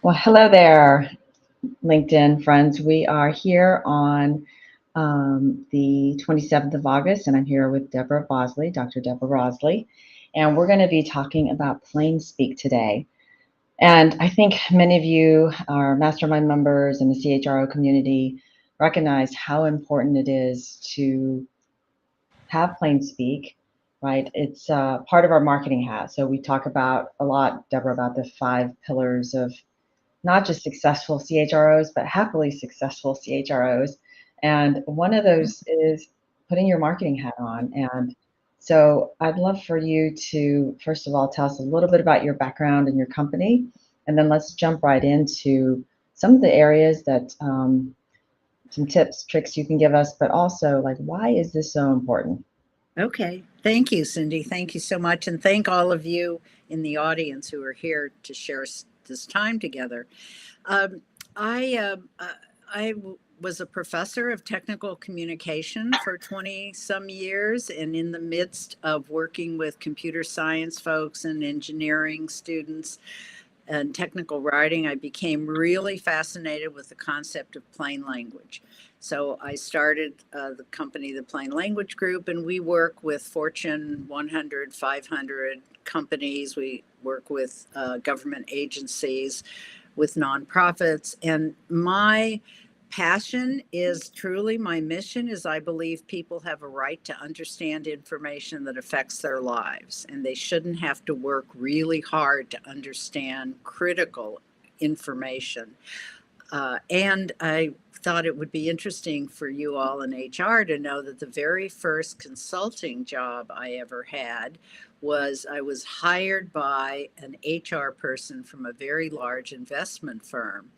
Well, hello there, LinkedIn friends. We are here on the 27th of August, and I'm here with Debra Bosley, Dr. Debra Bosley, and we're going to be talking about plain speak today. And I think many of you, our mastermind members in the CHRO community, recognize how important it is to have plain speak, right? It's part of our marketing hat. So we talk about a lot, Deborah, about the 5 pillars of not just successful CHROs, but happily successful CHROs. And one of those is putting your marketing hat on. And so I'd love for you to, first of all, tell us a little bit about your background and your company. And then let's jump right into some of the areas that, some tips, tricks you can give us, but also like, why is this so important? Okay. Thank you, Cindy. Thank you so much. And thank all of you in the audience who are here to share this time together. Um, I was a professor of technical communication for 20 some years, and in the midst of working with computer science folks and engineering students and technical writing, I became really fascinated with the concept of plain language. So I started the company, the Plain Language Group, and we work with Fortune 100, 500 companies. We work with government agencies, with nonprofits. And my passion is truly my mission is I believe people have a right to understand information that affects their lives, and they shouldn't have to work really hard to understand critical information. And I thought it would be interesting for you all in HR to know that the very first consulting job I ever had was I was hired by an HR person from a very large investment firm.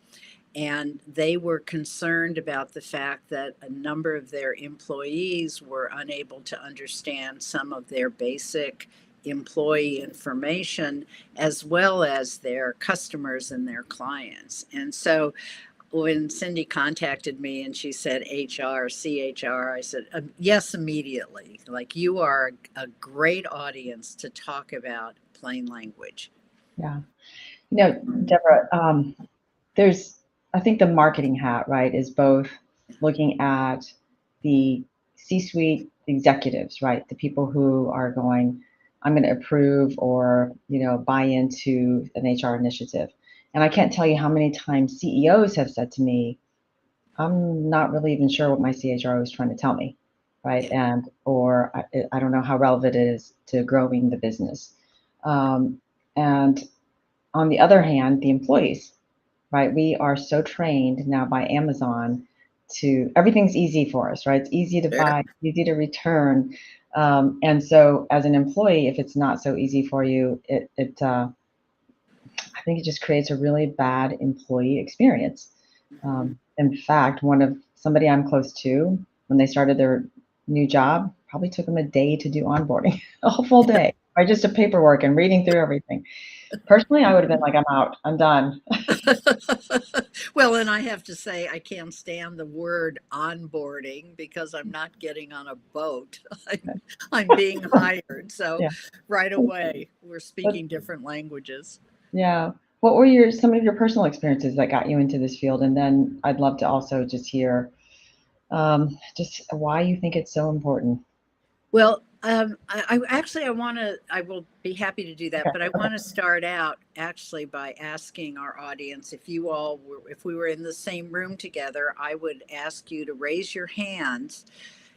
And they were concerned about the fact that a number of their employees were unable to understand some of their basic employee information, as well as their customers and their clients. And so when Cindy contacted me and she said HR, CHR, I said, yes, immediately. Like, you are a great audience to talk about plain language. Yeah. Deborah, I think the marketing hat, right, is both looking at the C-suite executives, right, the people who are going, I'm going to approve or, buy into an HR initiative. And I can't tell you how many times CEOs have said to me, I'm not really even sure what my CHRO is trying to tell me, right? Or I don't know how relevant it is to growing the business. And on the other hand, the employees, right? We are so trained now by Amazon to everything's easy for us, right? It's easy to Sure. buy, easy to return. And so as an employee, if it's not so easy for you, I think it just creates a really bad employee experience. In fact, somebody I'm close to, when they started their new job, probably took them a day to do onboarding, a whole full day, right? Just a paperwork and reading through everything. Personally, I would have been like, I'm out, I'm done. Well, and I have to say, I can't stand the word onboarding because I'm not getting on a boat. I'm being hired. So Yeah. right away, we're But speaking different languages. yeah. What were some of your personal experiences that got you into this field? And then I'd love to also just hear just why you think it's so important. Well, I actually, I will be happy to do that, Okay. but I Okay. want to start out actually by asking our audience if we were in the same room together, I would ask you to raise your hands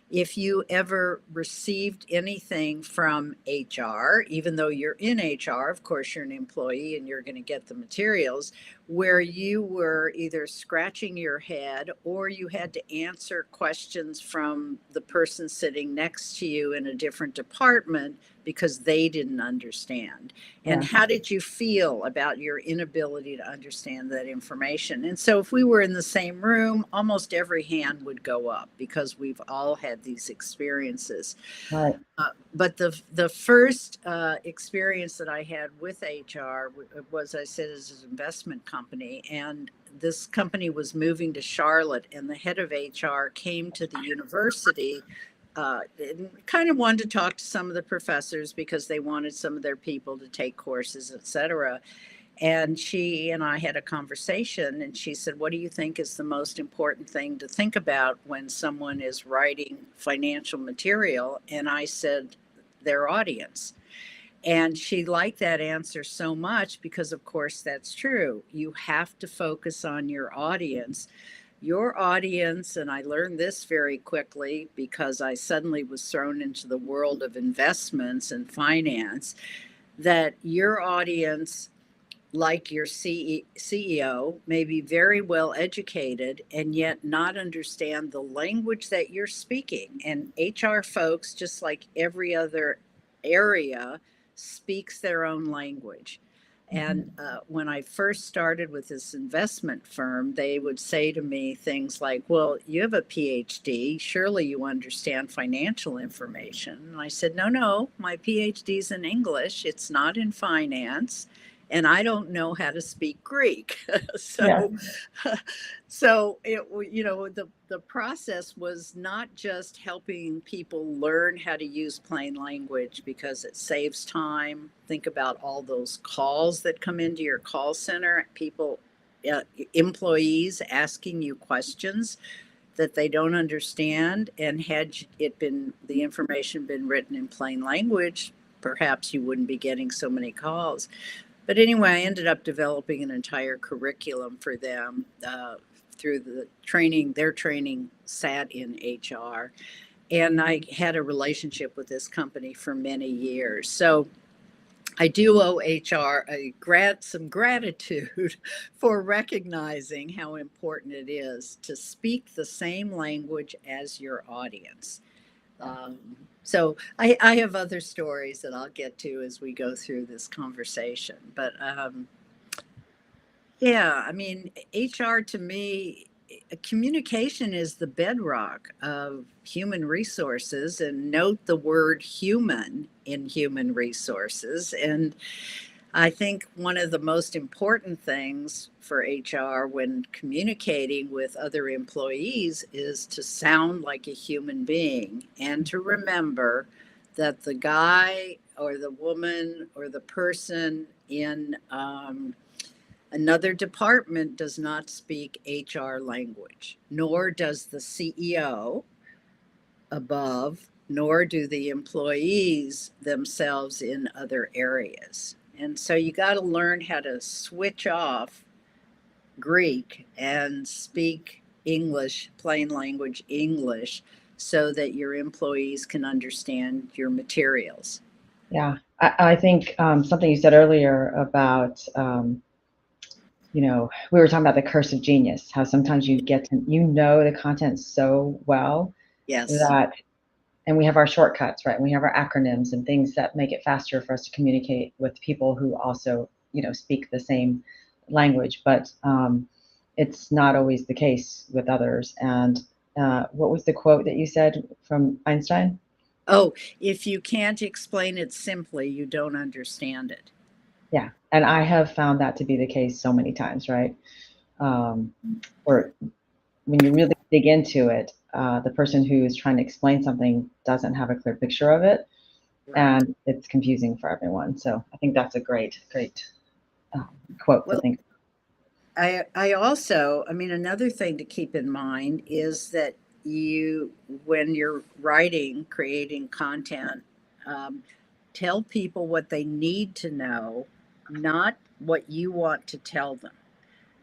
if you ever received anything from HR, even though you're in HR, of course, you're an employee and you're going to get the materials, where you were either scratching your head or you had to answer questions from the person sitting next to you in a different department because they didn't understand. And Yeah. how did you feel about your inability to understand that information? And so if we were in the same room, almost every hand would go up because we've all had these experiences. Right. But the first experience that I had with HR was, I said, as an investment company, and this company was moving to Charlotte, and the head of HR came to the university and kind of wanted to talk to some of the professors because they wanted some of their people to take courses, etc. And she and I had a conversation, and she said, "What do you think is the most important thing to think about when someone is writing financial material?" And I said, "Their audience." And she liked that answer so much because, of course, that's true. You have to focus on your audience. Your audience, and I learned this very quickly because I suddenly was thrown into the world of investments and finance, that your audience, like your CEO, may be very well educated and yet not understand the language that you're speaking. And HR folks, just like every other area, speaks their own language. And when I first started with this investment firm, they would say to me things like, "Well, you have a PhD. Surely you understand financial information." And I said, "No, no, my PhD is in English. It's not in finance. And I don't know how to speak Greek." Yeah. So, so the process was not just helping people learn how to use plain language because it saves time. Think about all those calls that come into your call center, people, employees asking you questions that they don't understand. And had it been the information been written in plain language, perhaps you wouldn't be getting so many calls. But anyway, I ended up developing an entire curriculum for them through the training. Their training sat in HR. And I had a relationship with this company for many years. So I do owe HR some gratitude for recognizing how important it is to speak the same language as your audience. Um, so I have other stories that I'll get to as we go through this conversation. But yeah, I mean, HR to me, communication is the bedrock of human resources, and note the word human in human resources. And I think one of the most important things for HR when communicating with other employees is to sound like a human being and to remember that the guy or the woman or the person in another department does not speak HR language, nor does the CEO above, nor do the employees themselves in other areas. And so you got to learn how to switch off Greek and speak English, plain language English, so that your employees can understand your materials. Yeah. I think something you said earlier about, we were talking about the curse of genius, how sometimes you get to, the content so well Yes. that, and we have our shortcuts, right? And we have our acronyms and things that make it faster for us to communicate with people who also, speak the same language, but it's not always the case with others. And what was the quote that you said from Einstein? Oh, if you can't explain it simply, you don't understand it. Yeah. And I have found that to be the case so many times, right? Um, or when you really dig into it, the person who is trying to explain something doesn't have a clear picture of it, Right. and it's confusing for everyone. So I think that's a great quote to Well, think. I also, I mean, another thing to keep in mind is that when you're writing, creating content, um, tell people what they need to know, not what you want to tell them.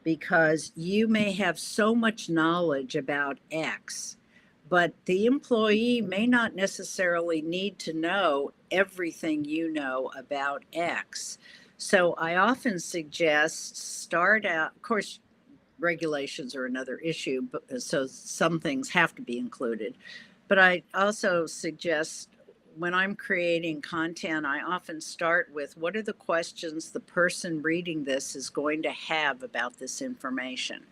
Because you may have so much knowledge about X, but the employee may not necessarily need to know everything you know about X. So I often suggest start out, of course, regulations are another issue, but so some things have to be included. But I also suggest when I'm creating content, I often start with what are the questions the person reading this is going to have about this information.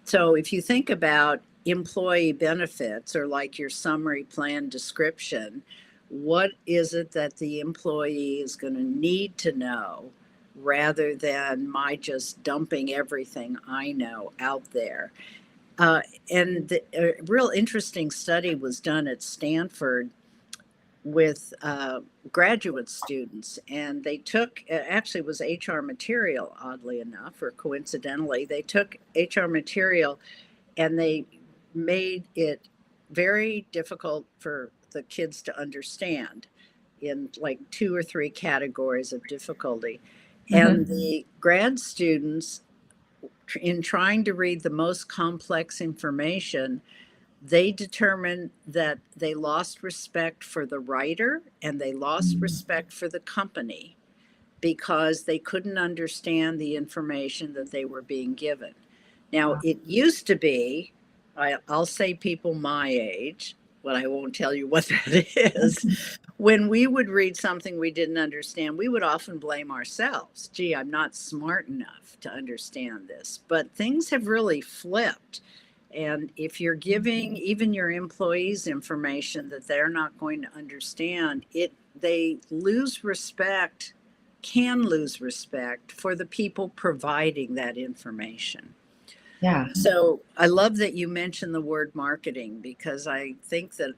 So if you think about employee benefits or like your summary plan description, what is it that the employee is going to need to know rather than my just dumping everything I know out there? A real interesting study was done at Stanford with graduate students, and they took, actually it was HR material, oddly enough, or coincidentally, they took HR material and they made it very difficult for the kids to understand in like 2 or 3 categories of difficulty. And Mm-hmm. the grad students, in trying to read the most complex information, they determined that they lost respect for the writer and they lost respect for the company because they couldn't understand the information that they were being given. Now, it used to be, I'll say people my age, but I won't tell you what that is. When we would read something we didn't understand, we would often blame ourselves. Gee, I'm not smart enough to understand this. But things have really flipped. And if you're giving even your employees information that they're not going to understand, they lose respect, can lose respect for the people providing that information. Yeah. So I love that you mentioned the word marketing, because I think that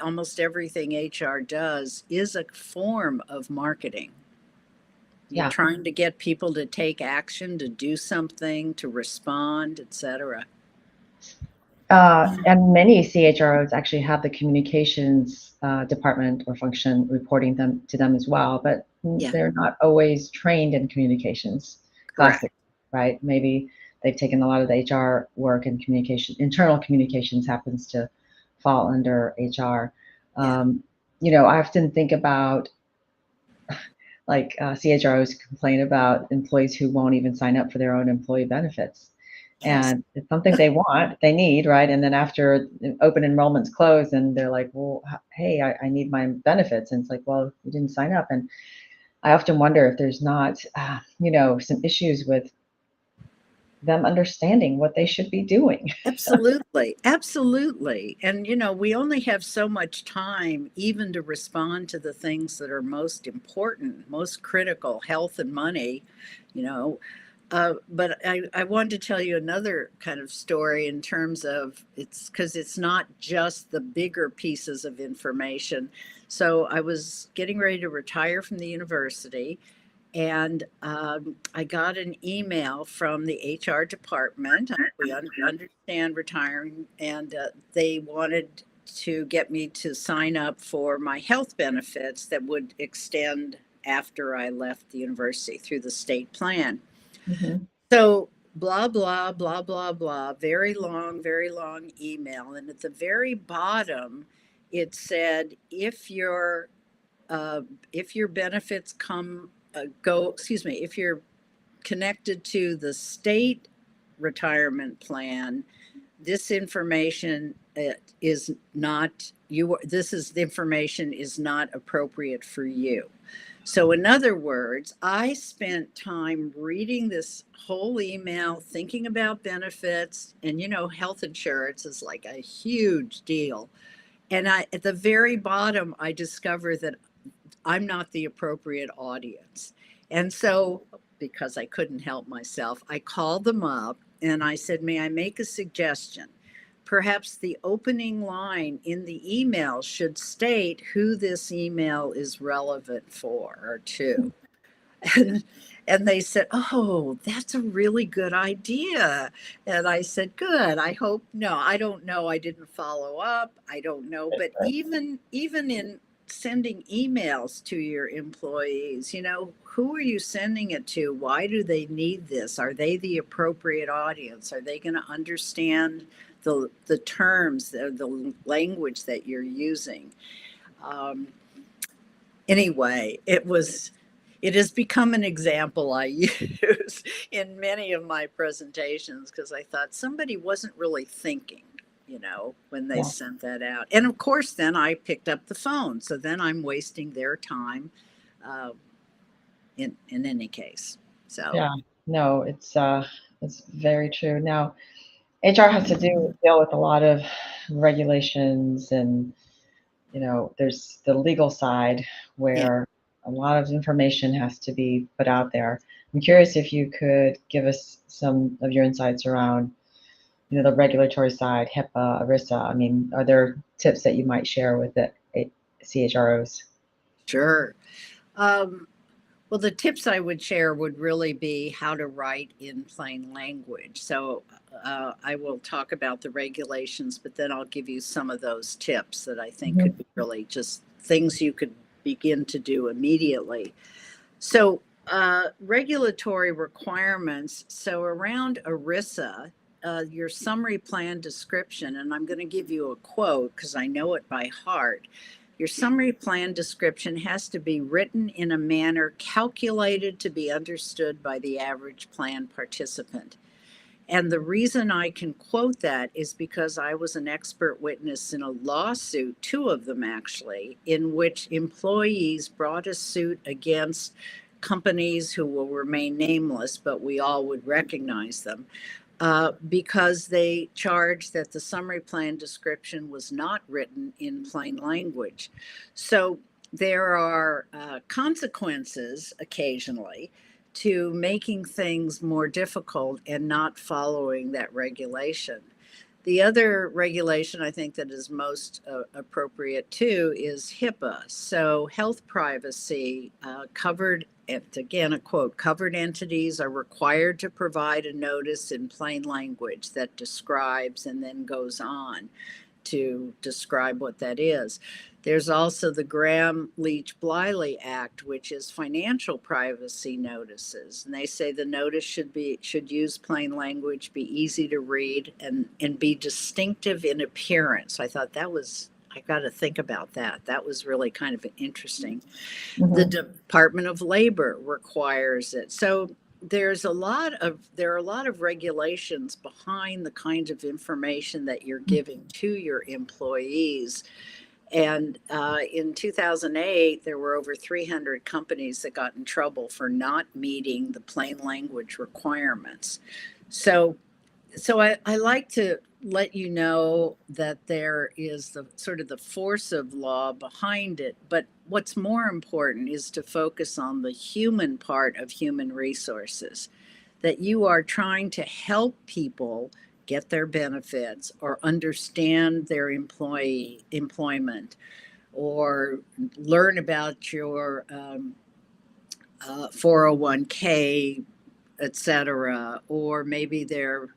almost everything HR does is a form of marketing. You're Yeah. trying to get people to take action, to do something, to respond, etc. And many CHROs actually have the communications department or function reporting them to them as well, but Yeah, they're not always trained in communications correct. classic, right? Maybe they've taken a lot of the HR work, and communication, internal communications happens to fall under HR. Yeah. I often think about like CHROs complain about employees who won't even sign up for their own employee benefits. Yes. And it's something they want, they need, right? And then after open enrollments close and they're like, well, hey, I need my benefits. And it's like, well, you didn't sign up. And I often wonder if there's not, some issues with them understanding what they should be doing. Absolutely. Absolutely. And, we only have so much time even to respond to the things that are most important, most critical, health and money, you know. But I wanted to tell you another kind of story in terms of it's because it's not just the bigger pieces of information. So I was getting ready to retire from the university, and I got an email from the HR department. We understand retiring, and they wanted to get me to sign up for my health benefits that would extend after I left the university through the state plan. Mhm. So, blah, blah, blah, blah, blah, very long email. And at the very bottom, it said, if your benefits if you're connected to the state retirement plan, this information is not the information is not appropriate for you. So in other words, I spent time reading this whole email, thinking about benefits, and health insurance is like a huge deal. And at the very bottom, I discovered that I'm not the appropriate audience. And so, because I couldn't help myself, I called them up and I said, may I make a suggestion? Perhaps the opening line in the email should state who this email is relevant for or to. And, and they said, oh, that's a really good idea. And I said, good. I hope. No, I don't know. I didn't follow up. I don't know. But even in sending emails to your employees, who are you sending it to? Why do they need this? Are they the appropriate audience? Are they going to understand the terms, the language that you're using? Anyway, it has become an example I use in many of my presentations, because I thought somebody wasn't really thinking, when they Yeah. sent that out. And of course, then I picked up the phone. So then I'm wasting their time uh, in any case. So, Yeah. No, it's very true. Now, HR has to deal with a lot of regulations, and there's the legal side yeah. where a lot of information has to be put out there. I'm curious if you could give us some of your insights around, the regulatory side, HIPAA, ERISA. I mean, are there tips that you might share with the CHROs? Sure. Well, the tips I would share would really be how to write in plain language. So I will talk about the regulations, but then I'll give you some of those tips that I think could be really just things you could begin to do immediately. So, regulatory requirements. So, around ERISA, your summary plan description, and I'm going to give you a quote because I know it by heart. Your summary plan description has to be written in a manner calculated to be understood by the average plan participant. And the reason I can quote that is because I was an expert witness in a lawsuit, two of them actually, in which employees brought a suit against companies who will remain nameless, but we all would recognize them, because they charged that the summary plan description was not written in plain language. So there are consequences occasionally to making things more difficult and not following that regulation. The other regulation I think that is most appropriate too is HIPAA. So, health privacy covered, again, a quote, covered entities are required to provide a notice in plain language that describes and then goes on to describe what that is. There's also the Graham-Leach-Bliley Act, which is financial privacy notices. And they say the notice should use plain language, be easy to read, and be distinctive in appearance. I thought I got to think about that. That was really kind of interesting. Mm-hmm. The Department of Labor requires it. So there are a lot of regulations behind the kinds of information that you're giving to your employees. And in 2008, there were over 300 companies that got in trouble for not meeting the plain language requirements. So I like to let you know that there is the sort of the force of law behind it. But what's more important is to focus on the human part of human resources, that you are trying to help people get their benefits or understand their employment or learn about your 401k, etc. Or maybe they're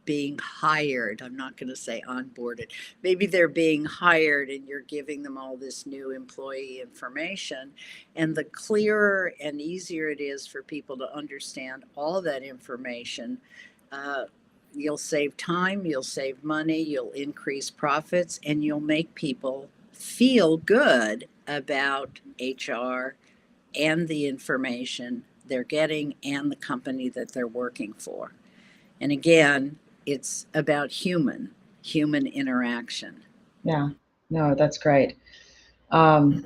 being hired. I'm not going to say onboarded. Maybe they're being hired and you're giving them all this new employee information. And the clearer and easier it is for people to understand all that information, you'll save time, you'll save money, you'll increase profits, and you'll make people feel good about HR and the information they're getting and the company that they're working for. And again, it's about human interaction. Yeah, no, that's great. I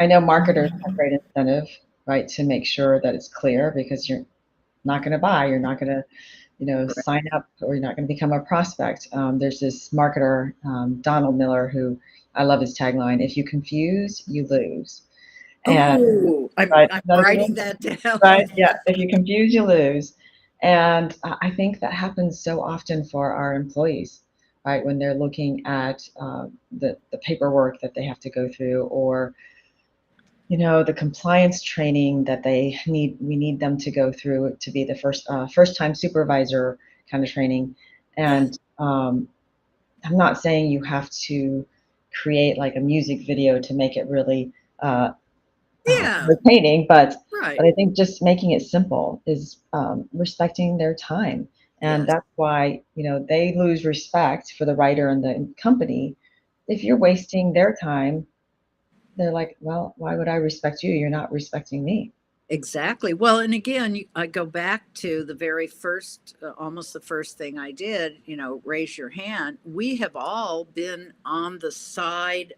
know marketers have great incentive, right, to make sure that it's clear because you're not going to buy, you're not going to, sign up, or you're not going to become a prospect. There's this marketer, Donald Miller, who I love his tagline: "If you confuse, you lose." And I'm writing that down. Right? Yeah. If you confuse, you lose. And I think that happens so often for our employees, right? When they're looking at the paperwork that they have to go through, or the compliance training that we need them to go through to be the first time supervisor kind of training. And I'm not saying you have to create like a music video to make it really entertaining, but I think just making it simple is respecting their time. And that's why, they lose respect for the writer and the company. If you're wasting their time, they're like, well, why would I respect you? You're not respecting me. Exactly. Well, and again, I go back to the very first, almost the first thing I did, raise your hand. We have all been on the side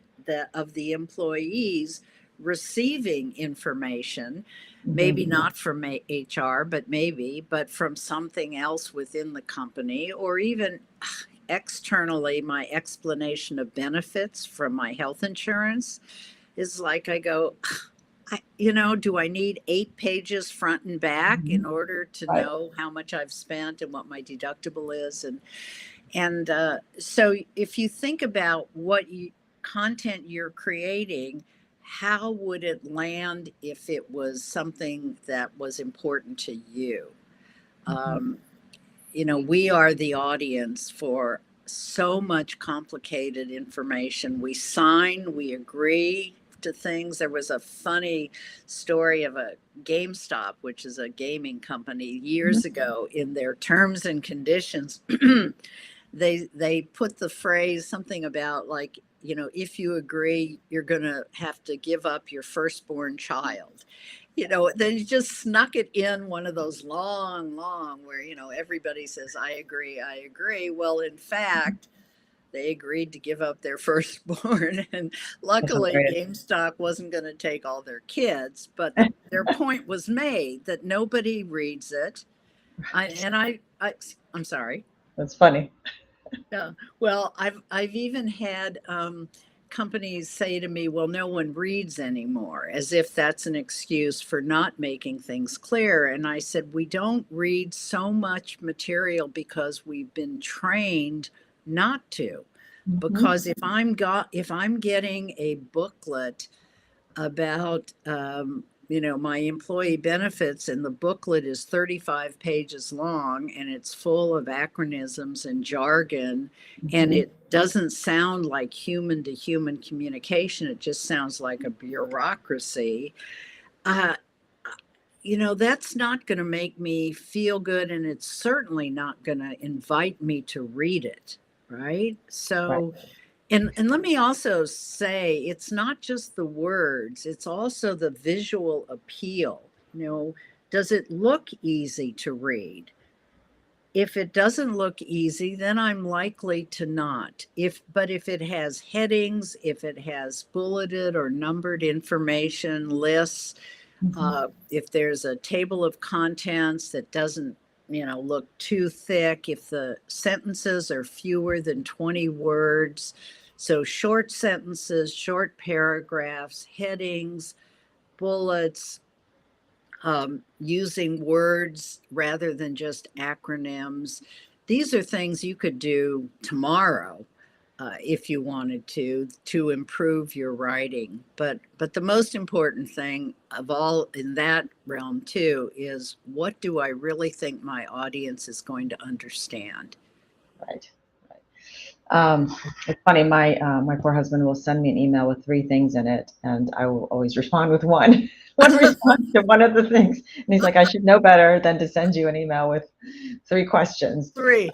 of the employees receiving information, maybe not from HR, but from something else within the company, or even externally. My explanation of benefits from my health insurance is like, I go, do I need 8 pages front and back in order to know how much I've spent and what my deductible is? And so if you think about what content you're creating, how would it land if it was something that was important to you? Um, we are the audience for so much complicated information. We sign, we agree to things. There was a funny story of a GameStop, which is a gaming company, years ago. In their terms and conditions, they put the phrase something about, like, if you agree, you're going to have to give up your firstborn child. Then you just snuck it in one of those long, where, everybody says, I agree, I agree. Well, in fact, they agreed to give up their firstborn. And That's luckily, hilarious. GameStop wasn't going to take all their kids, but their point was made that nobody reads it. I'm sorry. That's funny. Yeah. Well, I've even had companies say to me, "Well, no one reads anymore," as if that's an excuse for not making things clear. And I said, "We don't read so much material because we've been trained not to. Because if I'm getting a booklet about my employee benefits, and the booklet is 35 pages long and it's full of acronyms and jargon, and it doesn't sound like human to human communication, it just sounds like a bureaucracy. uh, that's not going to make me feel good, and it's certainly not going to invite me to read it, right? Right. So, and let me also say, it's not just the words, it's also the visual appeal. Does it look easy to read? If it doesn't look easy, then I'm likely to not. But if it has headings, if it has bulleted or numbered information, lists, if there's a table of contents that doesn't, look too thick, if the sentences are fewer than 20 words, so short sentences, short paragraphs, headings, bullets, using words rather than just acronyms. These are things you could do tomorrow if you wanted to improve your writing. But the most important thing of all in that realm too is, what do I really think my audience is going to understand? Right. It's funny. My poor husband will send me an email with 3 things in it, and I will always respond with one, one response to one of the things. And he's like, I should know better than to send you an email with 3 questions. Three.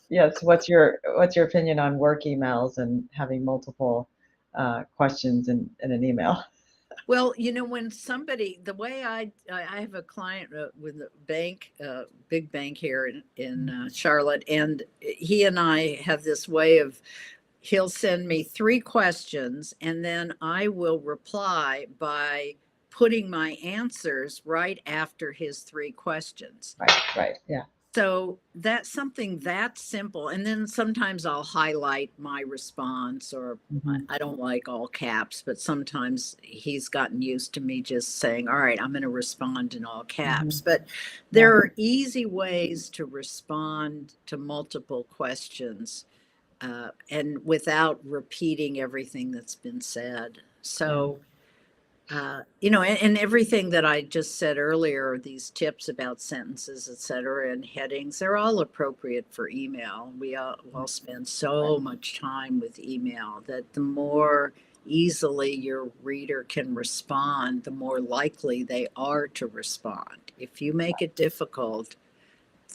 Yes. What's your opinion on work emails and having multiple questions in an email? Well, when somebody, the way I have a client with a bank, big bank here in Charlotte, and he and I have this way of, he'll send me 3 questions, and then I will reply by putting my answers right after his 3 questions. Right. Yeah. So that's something that simple. And then sometimes I'll highlight my response, or I don't like all caps, but sometimes he's gotten used to me just saying, all right, I'm going to respond in all caps. But there are easy ways to respond to multiple questions, and without repeating everything that's been said. So, and everything that I just said earlier, these tips about sentences, et cetera, and headings, they're all appropriate for email. We all spend so much time with email that the more easily your reader can respond, the more likely they are to respond. If you make it difficult,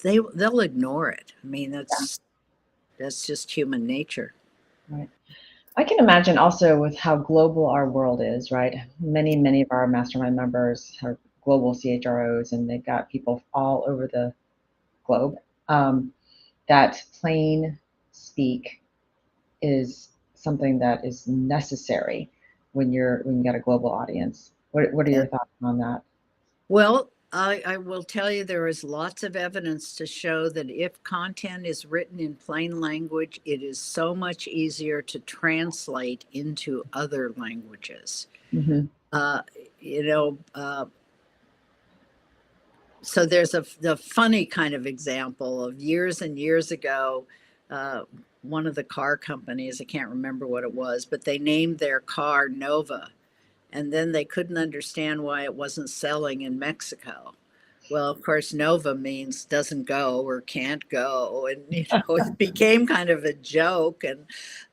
they'll ignore it. I mean, that's just human nature. Right. I can imagine also with how global our world is, right? Many of our mastermind members are global CHROs, and they've got people all over the globe. That plain speak is something that is necessary when you got a global audience. What are your thoughts on that? Well, I will tell you, there is lots of evidence to show that if content is written in plain language, it is so much easier to translate into other languages. Uh, you know, uh, so there's the funny kind of example of years and years ago. One of the car companies, I can't remember what it was, but they named their car Nova. And then they couldn't understand why it wasn't selling in Mexico. Well, of course, Nova means doesn't go or can't go, and it became kind of a joke. And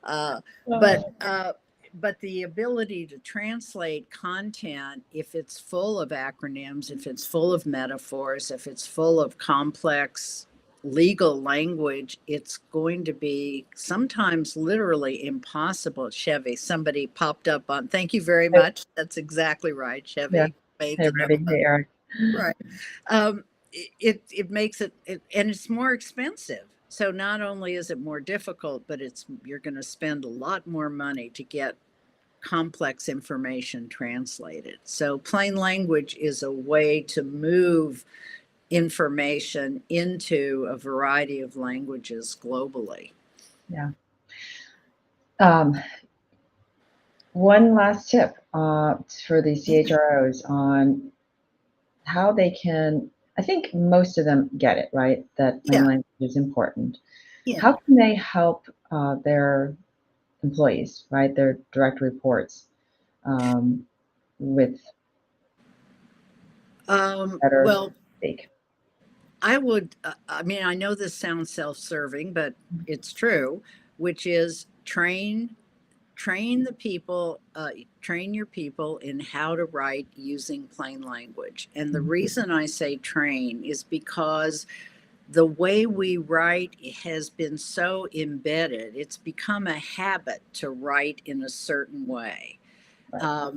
uh, but uh, but the ability to translate content, if it's full of acronyms, if it's full of metaphors, if it's full of complex legal language, it's going to be sometimes literally impossible. Chevy, somebody popped up on. Thank you very much. That's exactly right. Yeah. Chevy made Hey, the Ruby. Nova. Hey, Eric. Right. It makes it, and it's more expensive. So not only is it more difficult, but you're going to spend a lot more money to get complex information translated. So plain language is a way to move information into a variety of languages globally. Yeah. One last tip for the CHROs on how they can, I think most of them get it, right? That plain Yeah. language is important. Yeah. How can they help their employees, right? Their direct reports with better Well, speak? I mean, I know this sounds self-serving, but it's true, which is train the people, train your people in how to write using plain language. And the reason I say train is because the way we write has been so embedded, it's become a habit to write in a certain way. Right.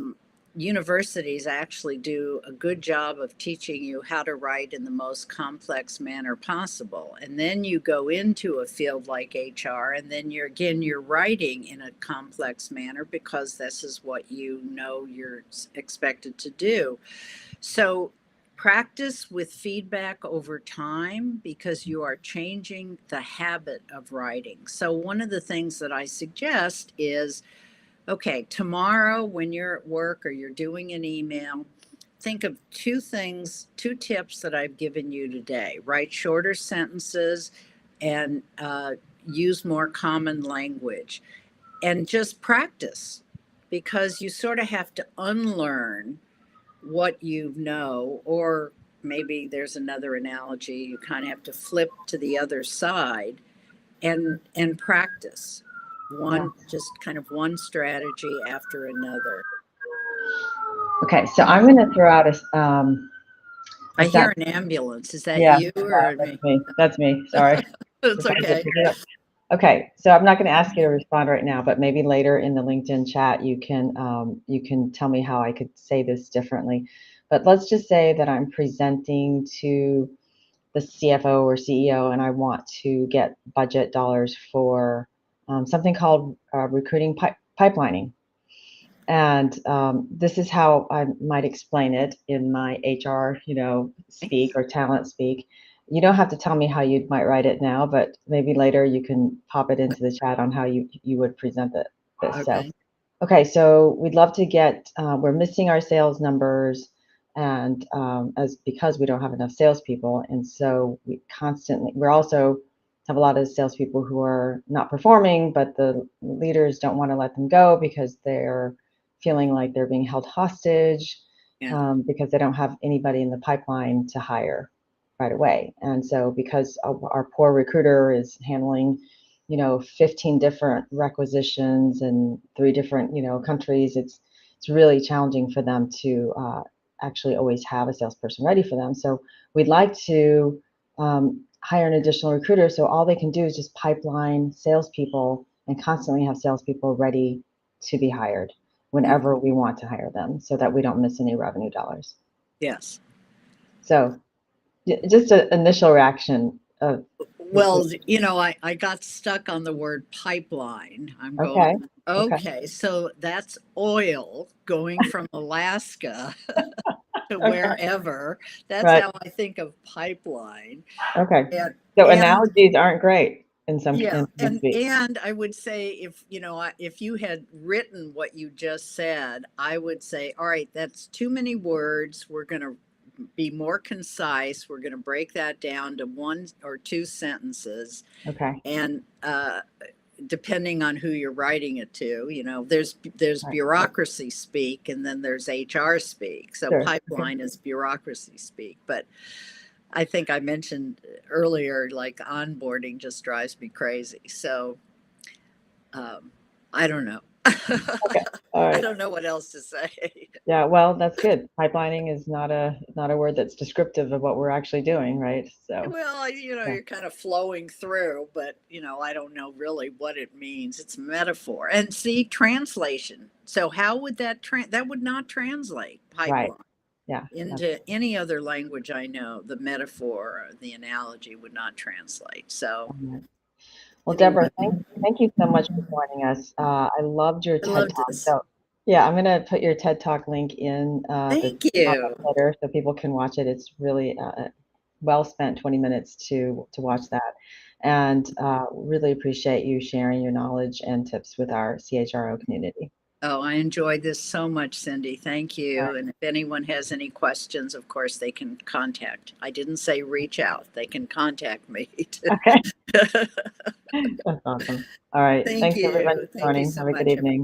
Universities actually do a good job of teaching you how to write in the most complex manner possible. And then you go into a field like HR, and then you're writing in a complex manner because this is what you know you're expected to do. So practice with feedback over time because you are changing the habit of writing. So one of the things that I suggest is, okay, tomorrow when you're at work or you're doing an email, think of two tips that I've given you today. Write shorter sentences and use more common language and just practice because you sort of have to unlearn what you know, or maybe there's another analogy, you kind of have to flip to the other side and practice Yeah. just kind of one strategy after another. Okay, so I'm going to throw out I a hear sentence. an ambulance. Is that Yeah, you or me? that's me. That's me. Sorry. It's Just had to okay. pick it up. Okay, so I'm not going to ask you to respond right now, but maybe later in the LinkedIn chat you can tell me how I could say this differently. But let's just say that I'm presenting to the CFO or CEO, and I want to get budget dollars for something called recruiting pipelining. And this is how I might explain it in my HR, speak or talent speak. You don't have to tell me how you might write it now, but maybe later you can pop it into the chat on how you would present this. So, Okay. okay, so we'd love to get. We're missing our sales numbers, and as because we don't have enough salespeople, and so we're also have a lot of salespeople who are not performing, but the leaders don't want to let them go because they're feeling like they're being held hostage Yeah. because they don't have anybody in the pipeline to hire right away. And so because our poor recruiter is handling, 15 different requisitions in 3 different, countries, it's really challenging for them to actually always have a salesperson ready for them. So we'd like to hire an additional recruiter so all they can do is just pipeline salespeople and constantly have salespeople ready to be hired whenever we want to hire them so that we don't miss any revenue dollars. Yes. So just an initial reaction of. Well, I got stuck on the word pipeline. I'm Okay. going, okay, so that's oil going from Alaska to Okay. wherever. That's Right. how I think of pipeline. Okay. And, So and analogies aren't great in yeah, this speak. and I would say if you had written what you just said, I would say, all right, that's too many words. We're going to be more concise. We're going to break that down to one or two sentences, Okay. and depending on who you're writing it to, there's Right. bureaucracy speak, and then there's HR speak. So Sure. pipeline is bureaucracy speak. But I think I mentioned earlier, like onboarding just drives me crazy. So I don't know. Okay. All I right. don't know what else to say. Yeah, well, that's good. Pipelining is not a word that's descriptive of what we're actually doing, right? So, Well, yeah, you're kind of flowing through, but I don't know really what it means. It's metaphor. And see, translation. So how would that would not translate right. pipeline Yeah. into any other language I know. The metaphor, or the analogy would not translate. So Right. Well, anyway, Deborah, thank you so much for joining us. I loved your I TED love Talk. this. So, yeah, I'm going to put your TED Talk link in the Thank you. comment header so people can watch it. It's really well spent 20 minutes to watch that. And really appreciate you sharing your knowledge and tips with our CHRO community. Oh, I enjoyed this so much, Cindy. Thank All you. right. And if anyone has any questions, of course, they can contact. I didn't say reach out. They can contact me. Okay. That's awesome. All right. Thank Thanks everybody you. for Thank you joining. so Have a good much, everyone. evening.